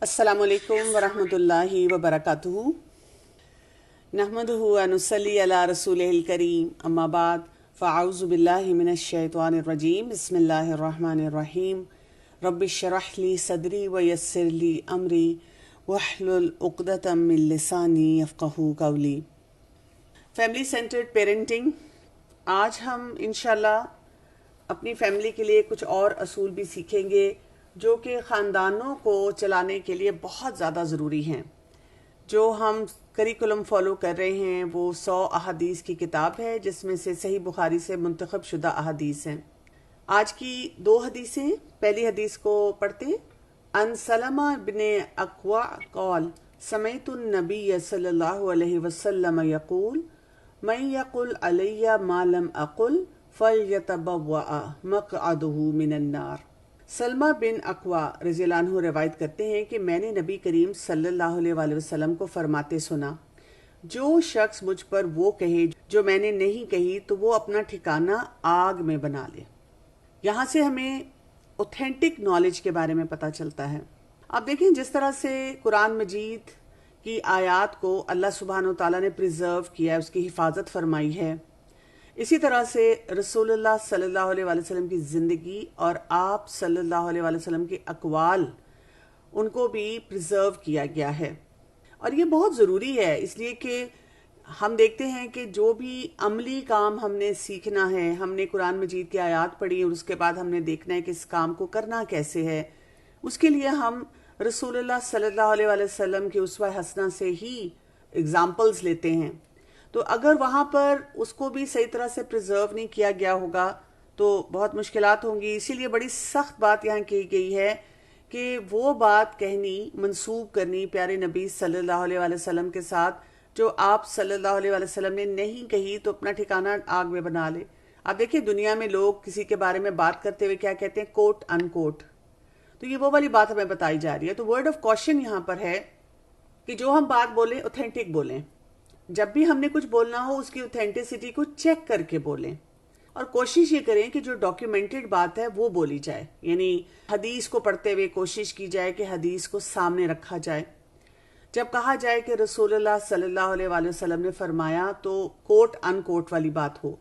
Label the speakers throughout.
Speaker 1: अस्सलामुअलैकुम वरहमतुल्लाहि वबरकातुहू। नहमदुहु व नुसल्ली अला रसूलिहिल करीम, अम्मा बाद, फ़अऊज़ु बिल्लाहि मिनश शैतानिर रजीम, बिस्मिल्लाहिर रहमानिर रहीम। रब्बि इश्रह ली सदरी व यस्सिर ली अमरी वहलुल उक़दतम मिन लिसानी यफ़क़हू क़ौली। Family centred parenting. आज हम इंशाल्लाह अपनी फैमिली के लिए कुछ और असूल भी सीखेंगे जो कि ख़ानदानों को चलाने के लिए बहुत ज़्यादा ज़रूरी हैं। जो हम करिकुलम फ़ॉलो कर रहे हैं वो 100 अहादीस की किताब है, जिसमें से सही बुखारी से मुंतखब शुदा अहादीस हैं। आज की 2 हदीसें। पहली हदीस को पढ़ते। अन सलमा बिन अक्वा क़ाल समइतुन नबिय्य सल्लल्लाहु अलैहि वसल्लम यक़ूल मन यक़ुल अलैया मा लम अक़ुल फ़ल्यतबव्वअ मक़अदहु मिनन नार। सलमा बिन अक्वा रज़ियल्लाहु अन्हु रिवायत करते हैं कि मैंने नबी करीम सल्लल्लाहु अलैहि वसल्लम को फरमाते सुना, जो शख्स मुझ पर वो कहे जो मैंने नहीं कही तो वो अपना ठिकाना आग में बना ले। यहाँ से हमें ऑथेंटिक नॉलेज के बारे में पता चलता है। आप देखें जिस तरह से कुरान मजीद की आयत को अल्लाह सुब्हानहू तआला ने प्रिजर्व किया है, उसकी हिफाजत फरमाई है, इसी तरह से रसूलुल्लाह सल्लल्लाहु अलैहि वसल्लम की ज़िंदगी और आप सल्लल्लाहु अलैहि वसल्लम के अक़वाल उनको भी प्रिजर्व किया गया है। और ये बहुत ज़रूरी है, इसलिए कि हम देखते हैं कि जो भी अमली काम हमने सीखना है, हमने कुरान मजीद की आयत पढ़ी और उसके बाद हमने देखना है कि इस काम को करना कैसे है। उसके लिए हम रसूलुल्लाह सल्लल्लाहु अलैहि वसल्लम की उसवा हसना से ही एग्जाम्पल्स लेते हैं। तो अगर वहाँ पर उसको भी सही तरह से प्रिजर्व नहीं किया गया होगा तो बहुत मुश्किलात होंगी। इसीलिए बड़ी सख्त बात यहाँ की गई है कि वो बात कहनी, मंसूब करनी प्यारे नबी सल्लल्लाहु अलैहि वसल्लम के साथ जो आप सल्लल्लाहु अलैहि वसल्लम ने नहीं कही तो अपना ठिकाना आग में बना ले। आप देखिए दुनिया में लोग किसी के बारे में बात करते हुए क्या कहते हैं, कोट अनकोट। तो ये वो वाली बात हमें बताई जा रही है। तो वर्ड ऑफ कॉशन यहाँ पर है कि जो हम बात बोलें ऑथेंटिक बोलें। जब भी हमने कुछ बोलना हो उसकी ऑथेंटिसिटी को चेक करके बोलें और कोशिश ये करें कि जो डॉक्यूमेंटेड बात है वो बोली जाए। यानी हदीस को पढ़ते हुए कोशिश की जाए कि हदीस को सामने रखा जाए। जब कहा जाए कि रसूलुल्लाह सल्लल्लाहु अलैहि वसल्लम ने फरमाया तो कोट अनकोट वाली बात हो।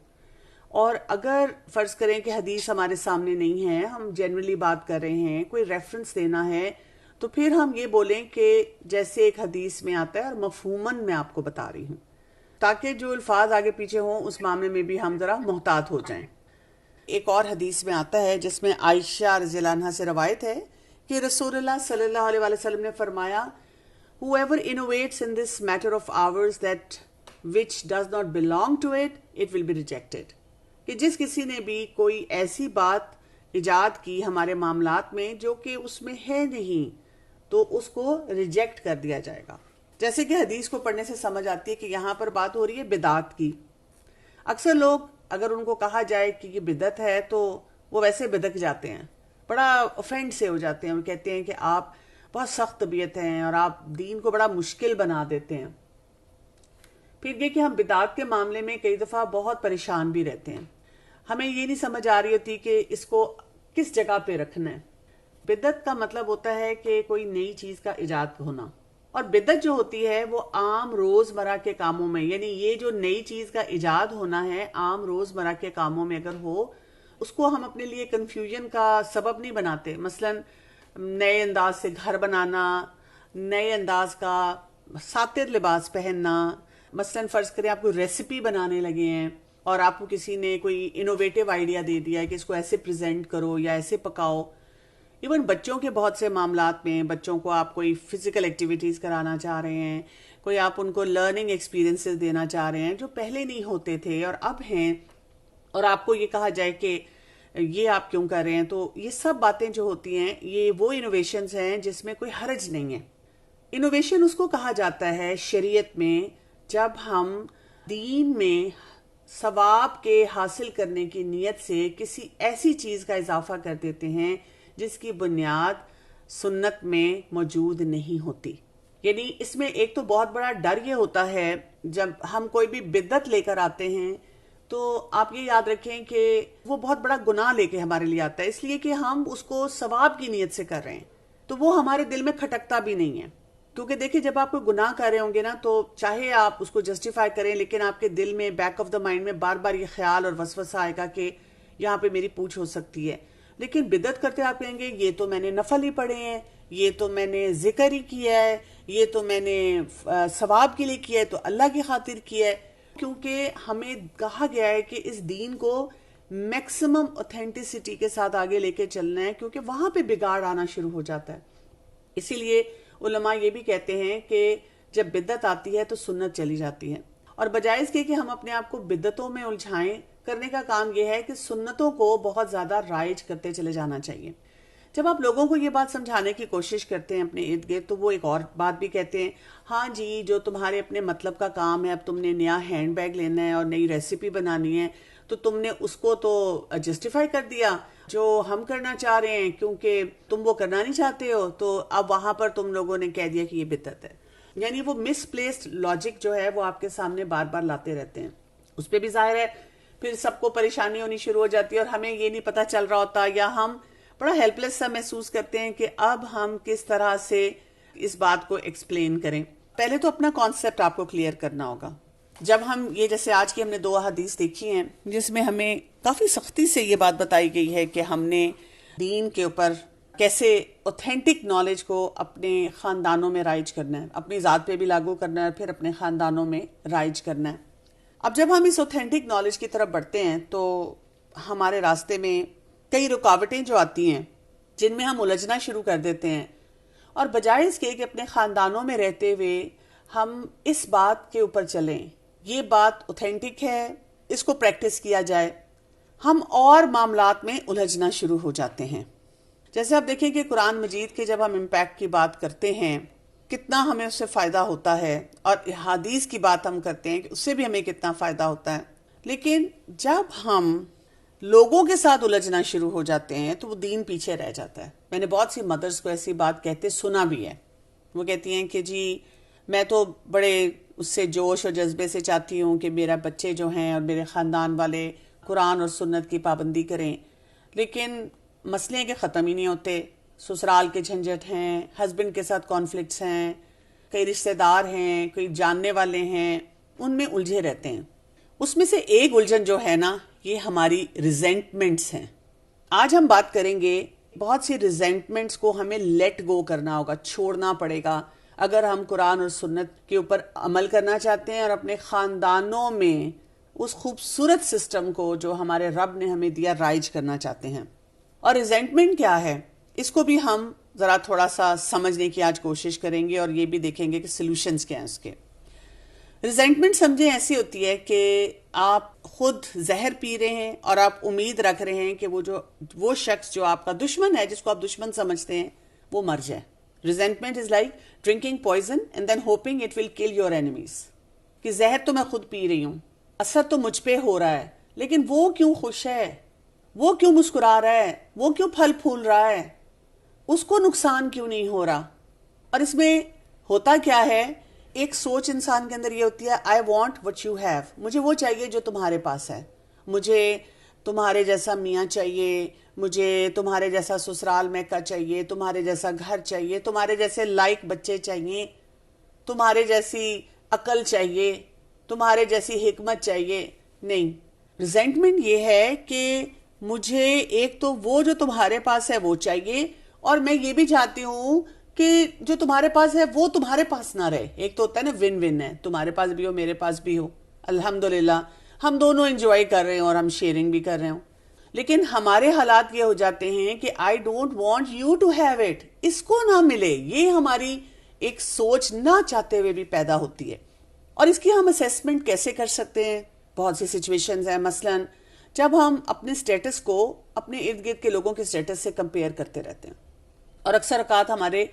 Speaker 1: और अगर फर्ज करें कि हदीस हमारे सामने नहीं है, हम जनरली बात कर रहे हैं, कोई रेफरेंस देना है, तो फिर हम ये बोलें कि जैसे एक हदीस में आता है और मफहूमन मैं आपको बता रही हूँ, ताकि जो अल्फाज आगे पीछे हों उस मामले में भी हम जरा मोहतात हो जाएं। एक और हदीस में आता है जिसमें आयशा रज़ियल्लाहु अन्हा से रवायत है कि रसूलुल्लाह सल्लल्लाहु अलैहि वसल्लम ने फरमाया, Whoever innovates in this matter of ours that which does not belong to it, it will be rejected। कि जिस किसी ने भी कोई ऐसी बात इजाद की हमारे मामलात में जो कि उसमें है नहीं तो उसको रिजेक्ट कर दिया जाएगा। जैसे कि हदीस को पढ़ने से समझ आती है कि यहाँ पर बात हो रही है बिदात की। अक्सर लोग अगर उनको कहा जाए कि ये बिदत है तो वो वैसे बिदक जाते हैं, बड़ा ऑफेंड से हो जाते हैं। वो कहते हैं कि आप बहुत सख्त तबीयत हैं और आप दीन को बड़ा मुश्किल बना देते हैं। फिर ये कि हम बिदात के मामले में कई दफ़ा बहुत परेशान भी रहते हैं। हमें ये नहीं समझ आ रही होती कि इसको किस जगह पे रखना है। बिदत का मतलब होता है कि कोई नई चीज़ का इजाद होना, और बिदत जो होती है वो आम रोज़मर्रा के कामों में, यानी ये जो नई चीज़ का इजाद होना है आम रोज़मर्रा के कामों में अगर हो, उसको हम अपने लिए कन्फ्यूजन का सबब नहीं बनाते। मसलन नए अंदाज से घर बनाना, नए अंदाज का सातिर लिबास पहनना। मसलन फ़र्ज़ करें आप कोई रेसिपी बनाने लगे हैं और आपको किसी ने कोई इनोवेटिव आइडिया दे दिया है कि इसको ऐसे प्रेजेंट करो या ऐसे पकाओ। इवन बच्चों के बहुत से मामलात में बच्चों को आप कोई फिजिकल एक्टिविटीज़ कराना चाह रहे हैं, कोई आप उनको लर्निंग एक्सपीरियंसेस देना चाह रहे हैं जो पहले नहीं होते थे और अब हैं, और आपको ये कहा जाए कि ये आप क्यों कर रहे हैं, तो ये सब बातें जो होती हैं ये वो इनोवेशंस हैं जिसमें कोई हर्ज नहीं है। इनोवेशन उसको कहा जाता है शरीयत में जब हम दीन में सवाब के हासिल करने की नीयत से किसी ऐसी चीज़ का इजाफा कर देते हैं जिसकी बुनियाद सुन्नत में मौजूद नहीं होती। यानी इसमें एक तो बहुत बड़ा डर ये होता है जब हम कोई भी बिद्दत लेकर आते हैं, तो आप ये याद रखें कि वो बहुत बड़ा गुनाह लेके हमारे लिए आता है, इसलिए कि हम उसको सवाब की नीयत से कर रहे हैं। तो वो हमारे दिल में खटकता भी नहीं है। क्योंकि देखिए, जब आप कोई गुनाह कर रहे होंगे ना, तो चाहे आप उसको जस्टिफाई करें, लेकिन आपके दिल में, बैक ऑफ द माइंड में बार बार ये ख्याल और वसवसा आएगा कि यहाँ पे मेरी पूछ हो सकती है। लेकिन बिदअत करते आप कहेंगे ये तो मैंने नफल ही पढ़े हैं, ये तो मैंने जिक्र ही किया है, ये तो मैंने सवाब के लिए किया है, तो अल्लाह की खातिर किया है। क्योंकि हमें कहा गया है कि इस दीन को मैक्सिमम ऑथेंटिसिटी के साथ आगे लेके चलना है, क्योंकि वहां पे बिगाड़ आना शुरू हो जाता है। इसीलिए उलमा ये भी कहते हैं कि जब बिद्दत आती है तो सुन्नत चली जाती है, और बजाय इसके कि हम अपने आप को बिद्दतों में उलझाएं, करने का काम यह है कि सुन्नतों को बहुत ज्यादा राइज करते चले जाना चाहिए। जब आप लोगों को ये बात समझाने की कोशिश करते हैं अपने इर्द गिर्द, तो वो एक और बात भी कहते हैं, हाँ जी, जो तुम्हारे अपने मतलब का काम है, अब तुमने नया हैंड बैग लेना है और नई रेसिपी बनानी है, तो तुमने उसको तो जस्टिफाई कर दिया जो हम करना चाह रहे हैं, क्योंकि तुम वो करना नहीं चाहते हो, तो अब वहां पर तुम लोगों ने कह दिया कि ये बिदअत है। यानी वो मिसप्लेस्ड लॉजिक जो है वो आपके सामने बार बार लाते रहते हैं। उस पर भी जाहिर है फिर सबको परेशानी होनी शुरू हो जाती है, और हमें ये नहीं पता चल रहा होता, या हम बड़ा हेल्पलेस सा महसूस करते हैं कि अब हम किस तरह से इस बात को एक्सप्लेन करें। पहले तो अपना कॉन्सेप्ट आपको क्लियर करना होगा। जब हम ये, जैसे आज की हमने 2 हदीस देखी हैं जिसमें हमें काफी सख्ती से ये बात बताई गई है कि हमने दीन के ऊपर कैसे ऑथेंटिक नॉलेज को अपने खानदानों में राइज करना है, अपनी जात पे भी लागू करना है, फिर अपने खानदानों में राइज करना है। अब जब हम इस ऑथेंटिक नॉलेज की तरफ बढ़ते हैं तो हमारे रास्ते में कई रुकावटें जो आती हैं जिनमें हम उलझना शुरू कर देते हैं, और बजाय इसके कि अपने खानदानों में रहते हुए हम इस बात के ऊपर चलें, ये बात ऑथेंटिक है, इसको प्रैक्टिस किया जाए, हम और मामलात में उलझना शुरू हो जाते हैं। जैसे आप देखें कि कुरान मजीद के जब हम इम्पैक्ट की बात करते हैं, कितना हमें उससे फ़ायदा होता है, और हदीस की बात हम करते हैं कि उससे भी हमें कितना फ़ायदा होता है। लेकिन जब हम लोगों के साथ उलझना शुरू हो जाते हैं तो वो दीन पीछे रह जाता है। मैंने बहुत सी मदर्स को ऐसी बात कहते सुना भी है। वो कहती हैं कि जी, मैं तो बड़े उससे जोश और जज्बे से चाहती हूँ कि मेरा बच्चे जो हैं और मेरे ख़ानदान वाले कुरान और सुन्नत की पाबंदी करें, लेकिन मसले के ख़त्म ही नहीं होते। ससुराल के झंझट हैं, हस्बैंड के साथ कॉन्फ्लिक्ट्स हैं, कई रिश्तेदार हैं, कोई जानने वाले हैं, उनमें उलझे रहते हैं। उसमें से एक उलझन जो है ना, ये हमारी रिजेंटमेंट्स हैं। आज हम बात करेंगे, बहुत सी रिजेंटमेंट्स को हमें लेट गो करना होगा, छोड़ना पड़ेगा, अगर हम कुरान और सुन्नत के ऊपर अमल करना चाहते हैं और अपने ख़ानदानों में उस खूबसूरत सिस्टम को जो हमारे रब ने हमें दिया राइज करना चाहते हैं। और रिजेंटमेंट क्या है, इसको भी हम ज़रा थोड़ा सा समझने की आज कोशिश करेंगे, और ये भी देखेंगे कि सॉल्यूशंस क्या हैं उसके। रिजेंटमेंट समझे ऐसी होती है कि आप खुद जहर पी रहे हैं और आप उम्मीद रख रहे हैं कि वो शख्स जो आपका दुश्मन है, जिसको आप दुश्मन समझते हैं, वो मर जाए। Resentment is like drinking poison and then hoping it will kill your enemies. कि जहर तो मैं खुद पी रही हूं, असर तो मुझ पे हो रहा है, लेकिन वो क्यों खुश है, वो क्यों मुस्कुरा रहा है, वो क्यों फल फूल रहा है, उसको नुकसान क्यों नहीं हो रहा। और इसमें होता क्या है, एक सोच इंसान के अंदर ये होती है, I want what you have, मुझे वो चाहिए जो तुम्हारे पास है, मुझे तुम्हारे जैसा मियाँ चाहिए, मुझे तुम्हारे जैसा ससुराल मैका चाहिए, तुम्हारे जैसा घर चाहिए, तुम्हारे जैसे लाइक बच्चे चाहिए, तुम्हारे जैसी अकल चाहिए, तुम्हारे जैसी हिकमत चाहिए। नहीं, रिजेंटमेंट ये है कि मुझे एक तो वो जो तुम्हारे पास है वो चाहिए, और मैं ये भी चाहती हूं कि जो तुम्हारे पास है वो तुम्हारे पास ना रहे। एक तो होता है ना, विन विन है, तुम्हारे पास भी हो मेरे पास भी हो, अल्हम्दुलिल्लाह हम दोनों एंजॉय कर रहे हैं और हम शेयरिंग भी कर रहे हो। लेकिन हमारे हालात ये हो जाते हैं कि I don't want you to have it, इसको ना मिले, ये हमारी एक सोच ना चाहते हुए भी पैदा होती है। और इसकी हम असेसमेंट कैसे कर सकते हैं, बहुत सी सिचुएशंस हैं। मसलन जब हम अपने स्टेटस को अपने इर्द गिर्द के लोगों के स्टेटस से कंपेयर करते रहते हैं, और अक्सर औकात हमारे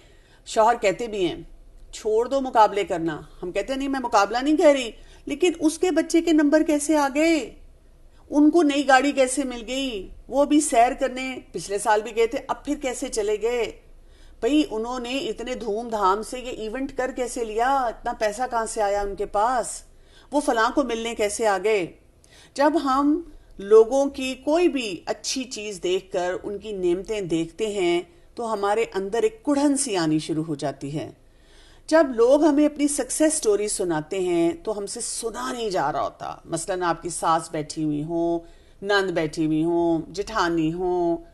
Speaker 1: शौहर कहते भी हैं छोड़ दो मुकाबले करना, हम कहते हैं नहीं मैं मुकाबला नहीं कर रही, लेकिन उसके बच्चे के नंबर कैसे आ गए, उनको नई गाड़ी कैसे मिल गई, वो भी सैर करने पिछले साल भी गए थे, अब फिर कैसे चले गए, भाई उन्होंने इतने धूमधाम से ये इवेंट कर कैसे लिया, इतना पैसा कहां से आया उनके पास, वो फलां को मिलने कैसे आ गए। जब हम लोगों की कोई भी अच्छी चीज देखकर उनकी नेमतें देखते हैं तो हमारे अंदर एक कुढ़न सी आनी शुरू हो जाती है। जब लोग हमें अपनी सक्सेस स्टोरी सुनाते हैं तो हमसे सुना नहीं जा रहा होता। मसलन आपकी सास बैठी हुई हो, नंद बैठी हुई हो, जेठानी हो,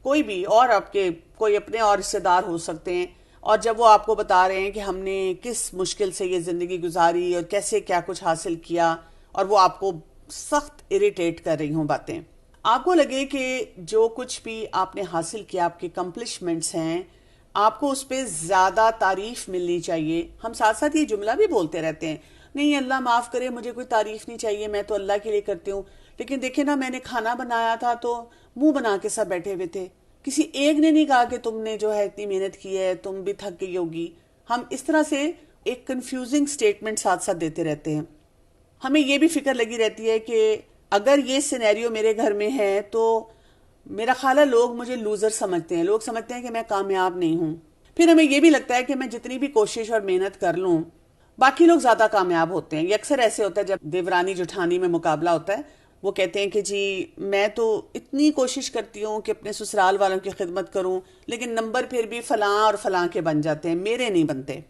Speaker 1: कोई भी और आपके कोई अपने और रिश्तेदार हो सकते हैं, और जब वो आपको बता रहे हैं कि हमने किस मुश्किल से ये ज़िंदगी गुजारी और कैसे क्या कुछ हासिल किया, और वो आपको सख्त इरिटेट कर रही हों बातें, आपको लगे कि जो कुछ भी आपने हासिल किया, आपके अकम्पलिशमेंट्स हैं, आपको उस पर ज़्यादा तारीफ मिलनी चाहिए। हम साथ साथ ये जुमला भी बोलते रहते हैं, नहीं अल्लाह माफ़ करे, मुझे कोई तारीफ नहीं चाहिए, मैं तो अल्लाह के लिए करती हूँ। लेकिन देखे ना, मैंने खाना बनाया था तो मुंह बना के सब बैठे हुए थे, किसी एक ने नहीं कहा कि तुमने जो है इतनी मेहनत की है, तुम भी थक गई होगी। हम इस तरह से एक कंफ्यूजिंग स्टेटमेंट साथ साथ देते रहते हैं। हमें ये भी फिक्र लगी रहती है कि अगर ये सिनेरियो मेरे घर में है तो मेरा ख्याल है लोग मुझे लूजर समझते हैं, लोग समझते हैं कि मैं कामयाब नहीं हूं। फिर हमें ये भी लगता है कि मैं जितनी भी कोशिश और मेहनत कर लूं, बाकी लोग ज्यादा कामयाब होते हैं। ये अक्सर ऐसे होता है जब देवरानी जेठानी में मुकाबला होता है, वो कहते हैं कि जी मैं तो इतनी कोशिश करती हूँ कि अपने ससुराल वालों की खिदमत करूँ, लेकिन नंबर फिर भी फलां और फलां के बन जाते हैं, मेरे नहीं बनते।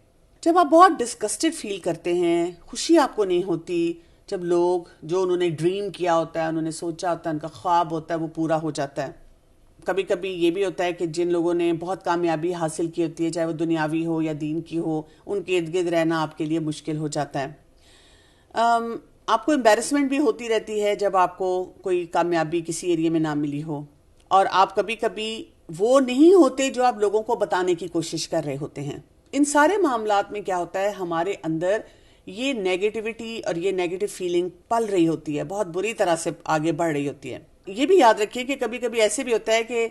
Speaker 1: जब आप बहुत डिस्गस्टेड फील करते हैं, खुशी आपको नहीं होती, जब लोग जो उन्होंने ड्रीम किया होता है, उन्होंने सोचा होता है, उनका ख्वाब होता है, वो पूरा हो जाता है। कभी कभी ये भी होता है कि जिन लोगों ने बहुत कामयाबी हासिल की होती है, चाहे वो दुनियावी हो या दीन की हो, उनके इर्द गिर्द रहना आपके लिए मुश्किल हो जाता है। आपको एम्बेरसमेंट भी होती रहती है जब आपको कोई कामयाबी किसी एरिया में ना मिली हो, और आप कभी कभी वो नहीं होते जो आप लोगों को बताने की कोशिश कर रहे होते हैं। इन सारे मामलात में क्या होता है, हमारे अंदर ये नेगेटिविटी और ये नेगेटिव फीलिंग पल रही होती है, बहुत बुरी तरह से आगे बढ़ रही होती है। ये भी याद रखिए कि कभी कभी ऐसे भी होता है कि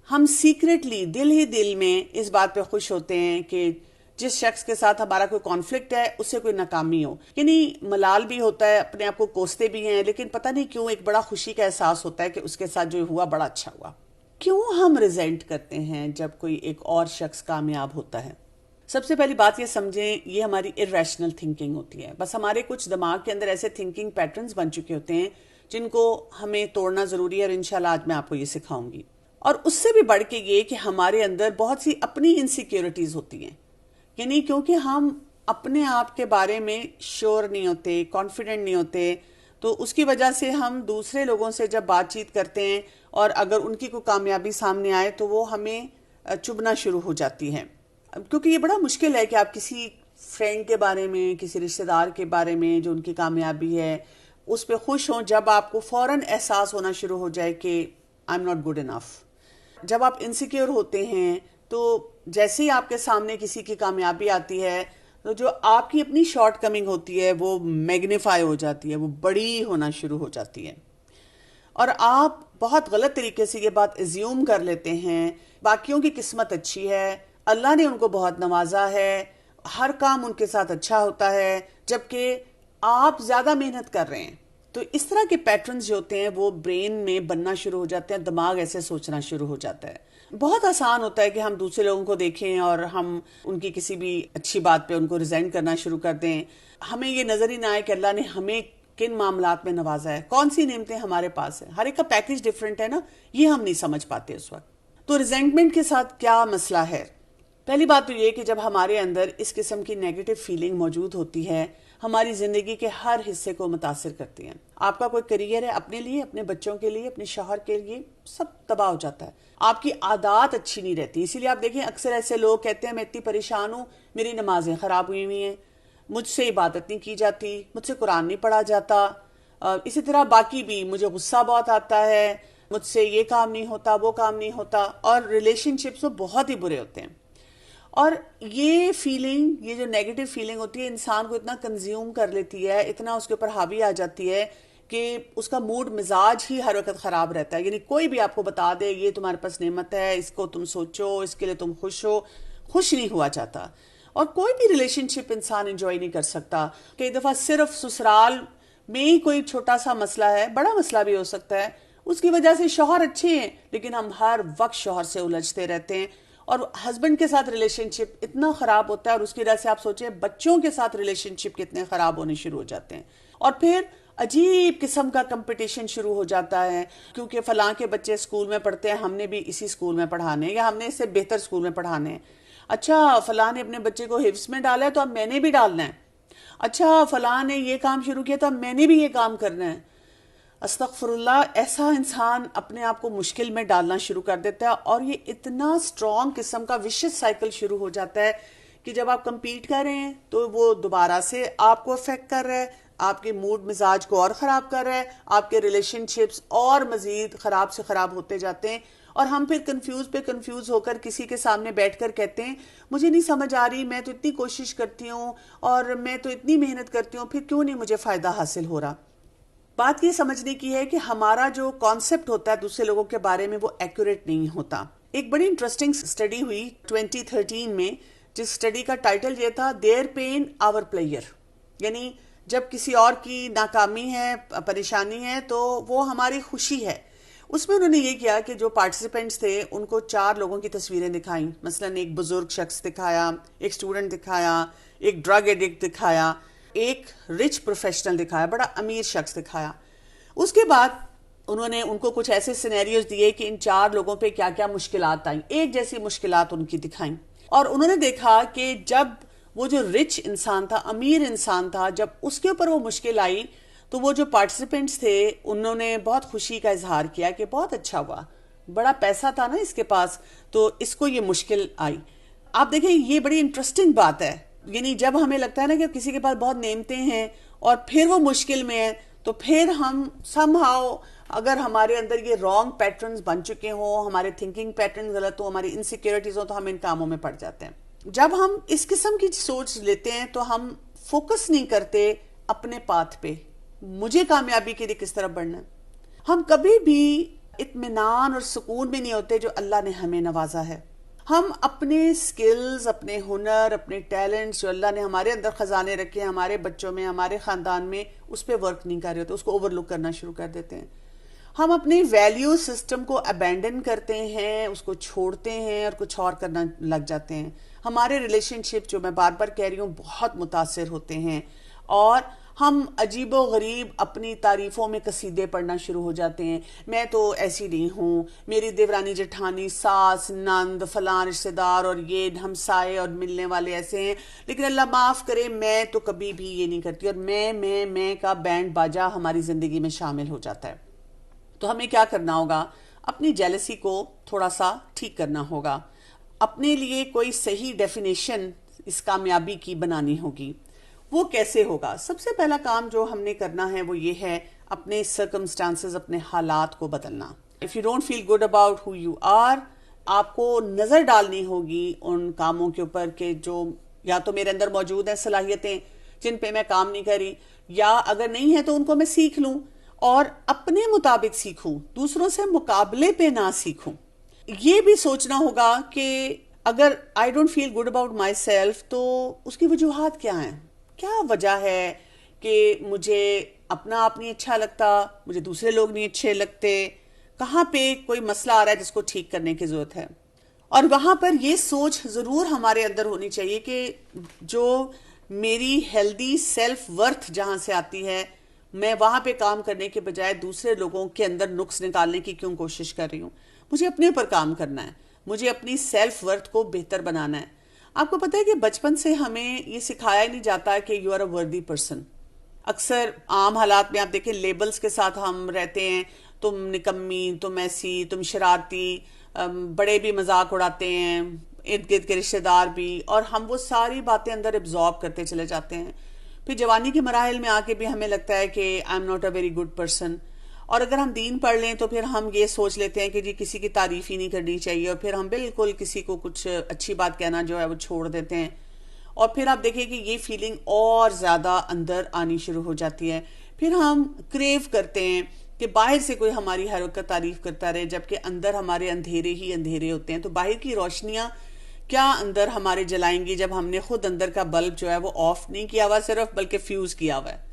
Speaker 1: हम सीक्रेटली दिल ही दिल में इस बात पे खुश होते हैं कि जिस शख्स के साथ हमारा कोई कॉन्फ्लिक्ट है उससे कोई नाकामी हो, यानी मलाल भी होता है, अपने आप को कोसते भी हैं, लेकिन पता नहीं क्यों एक बड़ा खुशी का एहसास होता है कि उसके साथ जो हुआ बड़ा अच्छा हुआ। क्यों हम रिजेंट करते हैं जब कोई एक और शख्स कामयाब होता है? सबसे पहली बात ये समझें, ये हमारी इरेशनल थिंकिंग होती है। बस हमारे कुछ दिमाग के अंदर ऐसे थिंकिंग पैटर्न्स बन चुके होते हैं जिनको हमें तोड़ना जरूरी है, और इंशाल्लाह आज मैं आपको ये सिखाऊंगी। और उससे भी बढ़ के ये कि हमारे अंदर बहुत सी अपनी इनसिक्योरिटीज होती हैं, यानी क्योंकि हम अपने आप के बारे में श्योर नहीं होते, कॉन्फिडेंट नहीं होते, तो उसकी वजह से हम दूसरे लोगों से जब बातचीत करते हैं और अगर उनकी कोई कामयाबी सामने आए तो वो हमें चुभना शुरू हो जाती है। क्योंकि ये बड़ा मुश्किल है कि आप किसी फ्रेंड के बारे में, किसी रिश्तेदार के बारे में जो उनकी कामयाबी है उस पर खुश हों, जब आपको फौरन एहसास होना शुरू हो जाए कि I am not good enough. जब आप इनसिक्योर होते हैं तो जैसे ही आपके सामने किसी की कामयाबी आती है तो जो आपकी अपनी शॉर्ट कमिंग होती है वो मैग्नीफाई हो जाती है, वो बड़ी होना शुरू हो जाती है, और आप बहुत गलत तरीके से ये बात एज्यूम कर लेते हैं बाकियों की किस्मत अच्छी है, अल्लाह ने उनको बहुत नवाजा है, हर काम उनके साथ अच्छा होता है, जबकि आप ज्यादा मेहनत कर रहे हैं। तो इस तरह के पैटर्न्स जो होते हैं वो ब्रेन में बनना शुरू हो जाते हैं, दिमाग ऐसे सोचना शुरू हो जाता है। बहुत आसान होता है कि हम दूसरे लोगों को देखें और हम उनकी किसी भी अच्छी बात पे उनको रिजेंट करना शुरू कर दें। हमें ये नजर ही ना आए कि अल्लाह ने हमें किन मामलात में नवाजा है, कौन सी नेमतें हमारे पास है। हर एक का पैकेज डिफरेंट है ना, ये हम नहीं समझ पाते उस वक्त। तो रिजेंटमेंट के साथ क्या मसला है? पहली बात तो ये कि जब हमारे अंदर इस किस्म की नेगेटिव फीलिंग मौजूद होती है, हमारी जिंदगी के हर हिस्से को मुतासिर करती है। आपका कोई करियर है, अपने लिए, अपने बच्चों के लिए, अपने शौहर के लिए, सब तबाह हो जाता है। आपकी आदत अच्छी नहीं रहती। इसीलिए आप देखें अक्सर ऐसे लोग कहते हैं मैं इतनी परेशान हूं, मेरी नमाजें खराब हुई हुई हैं, मुझसे इबादत नहीं की जाती, मुझसे कुरान नहीं पढ़ा जाता, इसी तरह बाकी भी, मुझे गुस्सा बहुत आता है, मुझसे ये काम नहीं होता, वो काम नहीं होता, और रिलेशनशिप्स तो बहुत ही बुरे होते हैं। और ये फीलिंग, ये जो नेगेटिव फीलिंग होती है, इंसान को इतना कंज्यूम कर लेती है, इतना उसके ऊपर हावी आ जाती है कि उसका मूड मिजाज ही हर वक्त खराब रहता है। यानी कोई भी आपको बता दे ये तुम्हारे पास नेमत है, इसको तुम सोचो, इसके लिए तुम खुश हो, खुश नहीं हुआ चाहता। और कोई भी रिलेशनशिप इंसान एंजॉय नहीं कर सकता। कई दफा सिर्फ ससुराल में ही कोई छोटा सा मसला है, बड़ा मसला भी हो सकता है, उसकी वजह से शौहर अच्छे हैं लेकिन हम हर वक्त शौहर से उलझते रहते हैं, और हस्बैंड के साथ रिलेशनशिप इतना खराब होता है, और उसकी वजह से आप सोचें बच्चों के साथ रिलेशनशिप कितने खराब होने शुरू हो जाते हैं। और फिर अजीब किस्म का कंपटीशन शुरू हो जाता है, क्योंकि फलां के बच्चे स्कूल में पढ़ते हैं, हमने भी इसी स्कूल में पढ़ाने या हमने इससे बेहतर स्कूल में पढ़ाने हैं। अच्छा, फलां ने अपने बच्चे को हिफ्स में डाला है तो अब मैंने भी डालना है। अच्छा, फलां ने ये काम शुरू किया तो अब मैंने भी ये काम करना है। अस्तगफुरुल्लाह, ऐसा इंसान अपने आप को मुश्किल में डालना शुरू कर देता है और ये इतना स्ट्रॉन्ग किस्म का विशियस साइकिल शुरू हो जाता है कि जब आप compete कर रहे हैं तो वो दोबारा से आपको अफेक्ट कर रहा है, आपके मूड मिजाज को और ख़राब कर रहा है, आपके रिलेशनशिप्स और मज़ीद ख़राब से ख़राब होते जाते हैं। और हम फिर कंफ्यूज होकर किसी के सामने बैठकर कहते हैं मुझे नहीं समझ आ रही, मैं तो इतनी कोशिश करती हूँ और मैं तो इतनी मेहनत करती हूँ, फिर क्यों नहीं मुझे फ़ायदा हासिल हो रहा। बात ये समझने की है कि हमारा जो कॉन्सेप्ट होता है दूसरे लोगों के बारे में वो एक्यूरेट नहीं होता। एक बड़ी इंटरेस्टिंग स्टडी हुई 2013 में, जिस स्टडी का टाइटल ये था देयर पेन आवर प्लेयर, यानी जब किसी और की नाकामी है, परेशानी है, तो वो हमारी खुशी है। उसमें उन्होंने ये किया कि जो पार्टिसिपेंट्स थे उनको 4 लोगों की तस्वीरें दिखाई। मसलन एक बुजुर्ग शख्स दिखाया, एक स्टूडेंट दिखाया, एक ड्रग एडिक्ट दिखाया, एक रिच प्रोफेशनल दिखाया, बड़ा अमीर शख्स दिखाया। उसके बाद उन्होंने उनको कुछ ऐसे सिनेरियोज दिए कि इन 4 लोगों पे क्या क्या मुश्किलात आई, एक जैसी मुश्किलात उनकी दिखाई। और उन्होंने देखा कि जब वो जो रिच इंसान था, अमीर इंसान था, जब उसके ऊपर वो मुश्किल आई तो वो जो पार्टिसिपेंट्स थे उन्होंने बहुत खुशी का इजहार किया कि बहुत अच्छा हुआ, बड़ा पैसा था ना इसके पास, तो इसको ये मुश्किल आई। आप देखें, ये बड़ी इंटरेस्टिंग बात है। यानी जब हमें लगता है ना कि किसी के पास बहुत नेमतें हैं और फिर वो मुश्किल में है, तो फिर हम समहाउ, अगर हमारे अंदर ये रॉन्ग पैटर्न्स बन चुके हों, हमारे थिंकिंग पैटर्न गलत हो, हमारी इनसिक्योरिटीज हो, तो हम इन कामों में पड़ जाते हैं। जब हम इस किस्म की सोच लेते हैं तो हम फोकस नहीं करते अपने पाथ पे, मुझे कामयाबी के लिए किस तरफ बढ़ना है। हम कभी भी इत्मीनान और सुकून में नहीं होते जो अल्लाह ने हमें नवाजा है। हम अपने स्किल्स, अपने हुनर, अपने टैलेंट्स जो अल्लाह ने हमारे अंदर खजाने रखे हैं, हमारे बच्चों में, हमारे खानदान में, उस पर वर्क नहीं कर रहे होते, उसको ओवरलुक करना शुरू कर देते हैं। हम अपने वैल्यू सिस्टम को अबैंडन करते हैं, उसको छोड़ते हैं और कुछ और करना लग जाते हैं। हमारे रिलेशनशिप, जो मैं बार बार कह रही हूँ, बहुत मुतासिर होते हैं और हम अजीबो गरीब अपनी तारीफों में कसीदे पढ़ना शुरू हो जाते हैं। मैं तो ऐसी नहीं हूँ, मेरी देवरानी जेठानी, सास, नंद, फलां रिश्तेदार और ये हमसाए और मिलने वाले ऐसे हैं, लेकिन अल्लाह माफ़ करे मैं तो कभी भी ये नहीं करती। और मैं का बैंड बाजा हमारी ज़िंदगी में शामिल हो जाता है। तो हमें क्या करना होगा? अपनी जेलसी को थोड़ा सा ठीक करना होगा, अपने लिए कोई सही डेफिनेशन इस कामयाबी की बनानी होगी। वो कैसे होगा? सबसे पहला काम जो हमने करना है वो ये है, अपने सर्कमस्टांसेस, अपने हालात को बदलना। If you don't feel good about who you are, आपको नज़र डालनी होगी उन कामों के ऊपर कि जो या तो मेरे अंदर मौजूद है सलाहियतें जिन पे मैं काम नहीं करी, या अगर नहीं है तो उनको मैं सीख लूँ और अपने मुताबिक सीखूं, दूसरों से मुकाबले पे ना सीखूं। ये भी सोचना होगा कि अगर I don't feel good about my self तो उसकी वजूहात क्या हैं, क्या वजह है कि मुझे अपना आप नहीं अच्छा लगता, मुझे दूसरे लोग नहीं अच्छे लगते, कहाँ पे कोई मसला आ रहा है जिसको ठीक करने की जरूरत है। और वहां पर ये सोच जरूर हमारे अंदर होनी चाहिए कि जो मेरी हेल्दी सेल्फ वर्थ जहां से आती है, मैं वहां पे काम करने के बजाय दूसरे लोगों के अंदर नुक्स निकालने की क्यों कोशिश कर रही हूँ। मुझे अपने ऊपर काम करना है, मुझे अपनी सेल्फ वर्थ को बेहतर बनाना है। आपको पता है कि बचपन से हमें ये सिखाया ही नहीं जाता कि यू आर अ वर्दी पर्सन। अक्सर आम हालात में आप देखें, लेबल्स के साथ हम रहते हैं, तुम निकम्मी, तुम ऐसी, तुम शरारती, बड़े भी मजाक उड़ाते हैं, इर्द गिर्द के रिश्तेदार भी, और हम वो सारी बातें अंदर एब्जॉर्ब करते चले जाते हैं। फिर जवानी के मराहिल में आके भी हमें लगता है कि I am not a very good person. और अगर हम दीन पढ़ लें तो फिर हम ये सोच लेते हैं कि जी किसी की तारीफ ही नहीं करनी चाहिए, और फिर हम बिल्कुल किसी को कुछ अच्छी बात कहना जो है वो छोड़ देते हैं। और फिर आप देखिए कि ये फीलिंग और ज़्यादा अंदर आनी शुरू हो जाती है। फिर हम क्रेव करते हैं कि बाहर से कोई हमारी हर वक्त तारीफ करता रहे, जबकि अंदर हमारे अंधेरे ही अंधेरे होते हैं। तो बाहर की रोशनियाँ क्या अंदर हमारे जलाएंगी जब हमने खुद अंदर का बल्ब जो है वो ऑफ नहीं किया हुआ सिर्फ, बल्कि फ्यूज किया हुआ है।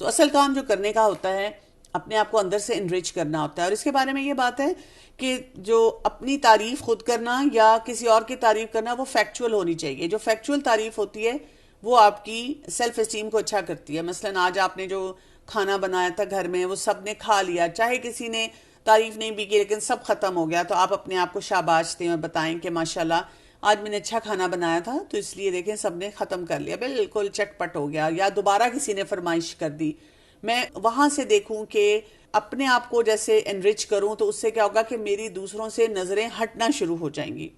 Speaker 1: तो असल काम जो करने का होता है, अपने आप को अंदर से इनरिच करना होता है। और इसके बारे में ये बात है कि जो अपनी तारीफ खुद करना या किसी और की तारीफ करना वो फैक्चुअल होनी चाहिए। जो फैक्चुअल तारीफ होती है वो आपकी सेल्फ एस्टीम को अच्छा करती है। मसलन आज आपने जो खाना बनाया था घर में, वो सब ने खा लिया, चाहे किसी ने तारीफ नहीं भी की लेकिन सब खत्म हो गया, तो आप अपने आप को शाबाश दें और बताएं कि माशाल्लाह आज मैंने अच्छा खाना बनाया था, तो इसलिए देखें सबने खत्म कर लिया, बिल्कुल चटपट हो गया। या दोबारा किसी ने फरमाइश कर दी, मैं वहां से देखूं कि अपने आप को जैसे एनरिच करूं, तो उससे क्या होगा कि मेरी दूसरों से नजरें हटना शुरू हो जाएंगी।